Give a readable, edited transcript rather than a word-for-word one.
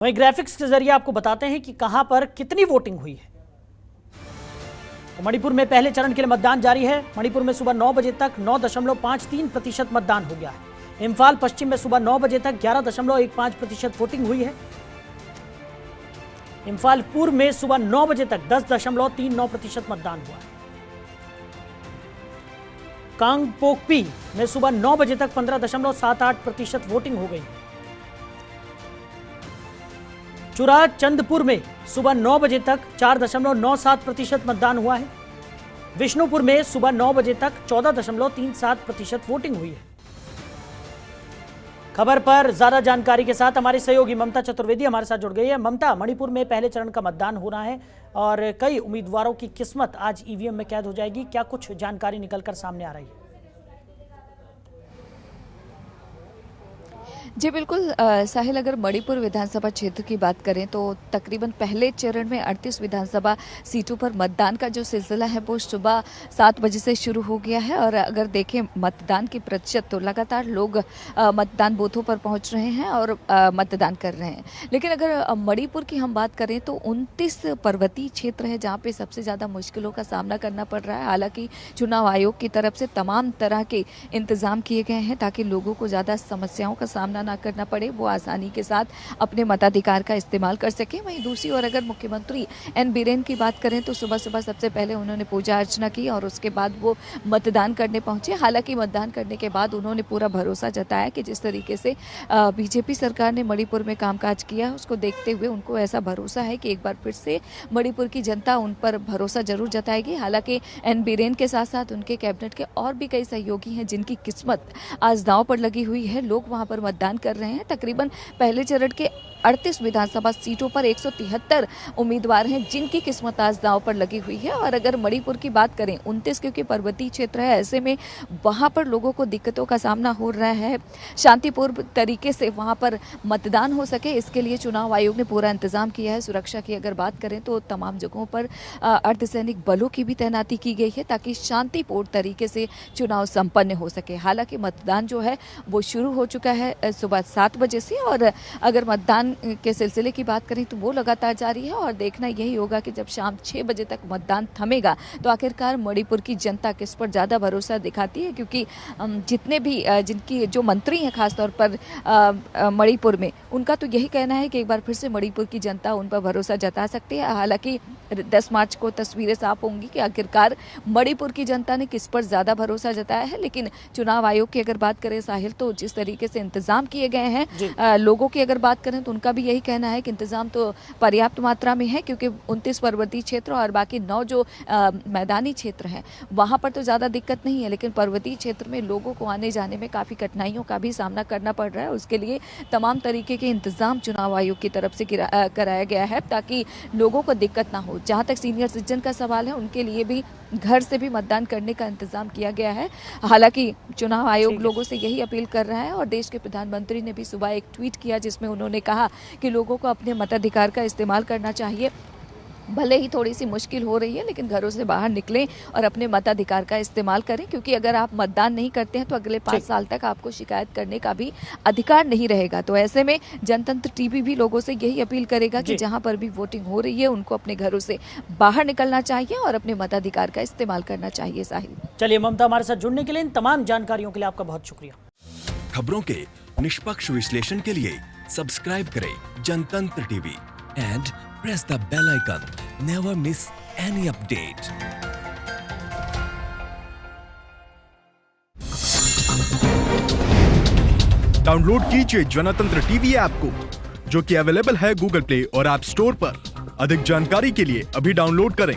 वहीं ग्राफिक्स के जरिए आपको बताते हैं कि कहां पर कितनी वोटिंग हुई है। तो मणिपुर में पहले चरण के लिए मतदान जारी है। मणिपुर में सुबह 9 बजे तक 9.53% मतदान हो गया है। इम्फाल पश्चिम में सुबह 9 बजे तक 11.15% वोटिंग हुई है। इम्फाल पूर्व में सुबह 9 बजे तक 10.39% मतदान हुआ है। कांगपोकपी में सुबह 9 बजे तक 15.78% वोटिंग हो गई। चुराचंदपुर में सुबह 9 बजे तक 4.97% मतदान हुआ है। विष्णुपुर में सुबह 9 बजे तक 14.37% वोटिंग हुई है। खबर पर ज्यादा जानकारी के साथ हमारी सहयोगी ममता चतुर्वेदी हमारे साथ जुड़ गई है। ममता, मणिपुर में पहले चरण का मतदान होना है और कई उम्मीदवारों की किस्मत आज ईवीएम में कैद हो जाएगी। क्या कुछ जानकारी निकलकर सामने आ रही है? जी बिल्कुल साहिल, अगर मणिपुर विधानसभा क्षेत्र की बात करें तो तकरीबन पहले चरण में 38 विधानसभा सीटों पर मतदान का जो सिलसिला है वो सुबह 7 बजे से शुरू हो गया है। और अगर देखें मतदान की प्रतिशत तो लगातार लोग मतदान बूथों पर पहुंच रहे हैं और मतदान कर रहे हैं। लेकिन अगर मणिपुर की हम बात करें तो 29 पर्वतीय क्षेत्र है जहाँ पे सबसे ज़्यादा मुश्किलों का सामना करना पड़ रहा है। हालांकि चुनाव आयोग की तरफ से तमाम तरह के इंतजाम किए गए हैं ताकि लोगों को ज़्यादा समस्याओं का सामना ना करना पड़े, वो आसानी के साथ अपने मताधिकार का इस्तेमाल कर सके। वहीं दूसरी ओर अगर मुख्यमंत्री एन बीरेन की बात करें तो सुबह सुबह सबसे पहले उन्होंने पूजा अर्चना की और उसके बाद वो मतदान करने पहुंचे। हालांकि मतदान करने के बाद उन्होंने पूरा भरोसा जताया कि जिस तरीके से बीजेपी सरकार ने मणिपुर में कामकाज किया उसको देखते हुए उनको ऐसा भरोसा है कि एक बार फिर से मणिपुर की जनता उन पर भरोसा जरूर जताएगी। हालांकि एन बीरेन के साथ साथ उनके कैबिनेट के और भी कई सहयोगी हैं जिनकी किस्मत आज दांव पर लगी हुई है। लोग वहां पर मतदान कर रहे हैं। तकरीबन पहले चरण के 38 विधानसभा सीटों पर 173 उम्मीदवार हैं जिनकी किस्मत आज दांव पर लगी हुई है। और अगर मणिपुर की बात करें 29 क्योंकि पर्वतीय क्षेत्र है, ऐसे में वहां पर लोगों को दिक्कतों का सामना हो रहा है। शांतिपूर्ण तरीके से वहां पर मतदान हो सके इसके लिए चुनाव आयोग ने पूरा इंतजाम किया है। सुरक्षा की अगर बात करें तो तमाम जगहों पर अर्धसैनिक बलों की भी तैनाती की गई है ताकि शांतिपूर्ण तरीके से चुनाव संपन्न हो सके। हालांकि मतदान जो है वो शुरू हो चुका है सुबह 7 बजे से और अगर मतदान के सिलसिले की बात करें तो वो लगातार जारी है। और देखना यही होगा कि जब शाम 6 बजे तक मतदान थमेगा तो आखिरकार मणिपुर की जनता किस पर ज़्यादा भरोसा दिखाती है, क्योंकि जितने भी जिनकी जो मंत्री हैं खासतौर पर मणिपुर में, उनका तो यही कहना है कि एक बार फिर से मणिपुर की जनता उन पर भरोसा जता सकती है। हालांकि 10 मार्च को तस्वीरें साफ होंगी कि आखिरकार मणिपुर की जनता ने किस पर ज़्यादा भरोसा जताया है। लेकिन चुनाव आयोग की अगर बात करें साहिल तो जिस तरीके से इंतजाम किए गए हैं, लोगों की अगर बात करें तो उनका भी यही कहना है कि इंतजाम तो पर्याप्त मात्रा में है, क्योंकि 29 पर्वतीय क्षेत्र और बाकी 9 जो मैदानी क्षेत्र हैं वहां पर तो ज़्यादा दिक्कत नहीं है। लेकिन पर्वतीय क्षेत्र में लोगों को आने जाने में काफ़ी कठिनाइयों का भी सामना करना पड़ रहा है। उसके लिए तमाम तरीके के इंतजाम चुनाव आयोग की तरफ से कराया गया है ताकि लोगों को दिक्कत ना हो। जहाँ तक सीनियर सिटीजन का सवाल है, उनके लिए भी घर से भी मतदान करने का इंतजाम किया गया है। हालांकि चुनाव आयोग लोगों से यही अपील कर रहा है और देश के प्रधानमंत्री ने भी सुबह एक ट्वीट किया जिसमें उन्होंने कहा कि लोगों को अपने मताधिकार का इस्तेमाल करना चाहिए। भले ही थोड़ी सी मुश्किल हो रही है लेकिन घरों से बाहर निकलें और अपने मताधिकार का इस्तेमाल करें, क्योंकि अगर आप मतदान नहीं करते हैं तो अगले 5 साल तक आपको शिकायत करने का भी अधिकार नहीं रहेगा। तो ऐसे में जनतंत्र टीवी भी लोगों से यही अपील करेगा कि जहां पर भी वोटिंग हो रही है उनको अपने घरों से बाहर निकलना चाहिए और अपने मताधिकार का इस्तेमाल करना चाहिए। साहिल, चलिए ममता, हमारे साथ जुड़ने के लिए, इन तमाम जानकारियों के लिए आपका बहुत शुक्रिया। खबरों के निष्पक्ष विश्लेषण के लिए सब्सक्राइब करें जनतंत्र TV and press the bell icon. Never miss any update. Download कीजिए जनतंत्र टीवी ऐप को, जो कि अवेलेबल है गूगल प्ले और ऐप स्टोर पर। अधिक जानकारी के लिए अभी डाउनलोड करें।